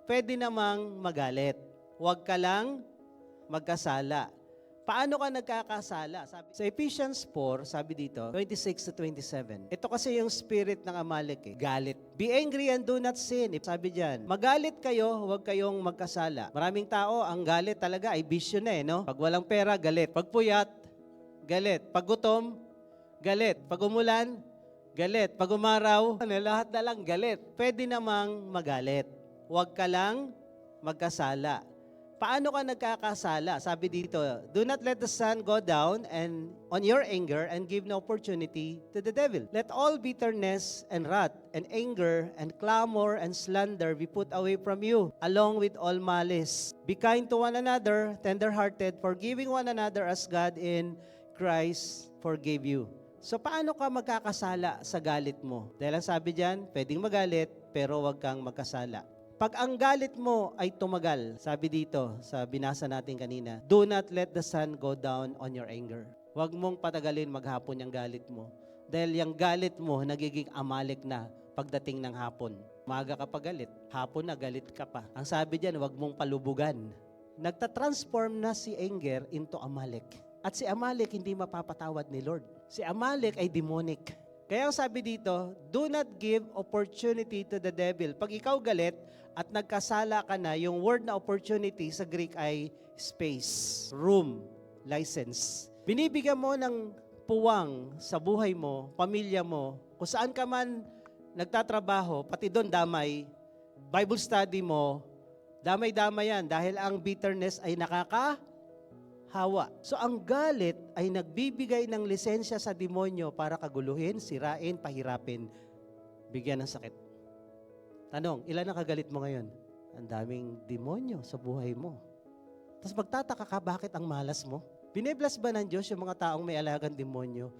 pwede namang magalit. Huwag ka lang magkasala. Paano ka nagkakasala? Sabi, sa Ephesians 4, sabi dito, 26 to 27. Ito kasi yung spirit ng Amalek, galit. Be angry and do not sin. Sabi diyan, magalit kayo, huwag kayong magkasala. Maraming tao, ang galit talaga ay bisyo na no? Pag walang pera, galit. Pag puyat, galit. Pag gutom, galit. Pag umulan, galit. Pag umaraw, lahat na lang galit. Pwede namang magalit. Huwag ka lang magkasala. Paano ka nagkakasala? Sabi dito, do not let the sun go down and on your anger and give no opportunity to the devil. Let all bitterness and wrath and anger and clamor and slander be put away from you, along with all malice. Be kind to one another, tender-hearted, forgiving one another as God in Christ forgave you. So paano ka magkakasala sa galit mo? Dahil ang sabi diyan, pwedeng magalit pero wag kang magkasala. Pag ang galit mo ay tumagal, sabi dito sa binasa natin kanina, do not let the sun go down on your anger. Huwag mong patagalin maghapon yung galit mo. Dahil yung galit mo nagiging Amalek na pagdating ng hapon. Maga ka pa galit, hapon na galit ka pa. Ang sabi diyan, huwag mong palubugan. Nagtatransform na si anger into Amalek. At si Amalek hindi mapapatawad ni Lord. Si Amalek ay demonic. Kaya ang sabi dito, do not give opportunity to the devil. Pag ikaw galit at nagkasala ka na, yung word na opportunity sa Greek ay space, room, license. Binibigyan mo ng puwang sa buhay mo, pamilya mo, kung saan ka man nagtatrabaho, pati doon damay, Bible study mo, damay-damay yan dahil ang bitterness ay nakakahawa. So ang galit ay nagbibigay ng lisensya sa demonyo para kaguluhin, sirain, pahirapin, bigyan ng sakit. Tanong, ilan ang kagalit mo ngayon? Ang daming demonyo sa buhay mo. Tapos magtataka ka, bakit ang malas mo? Binibless ba ng Diyos yung mga taong may alagang demonyo?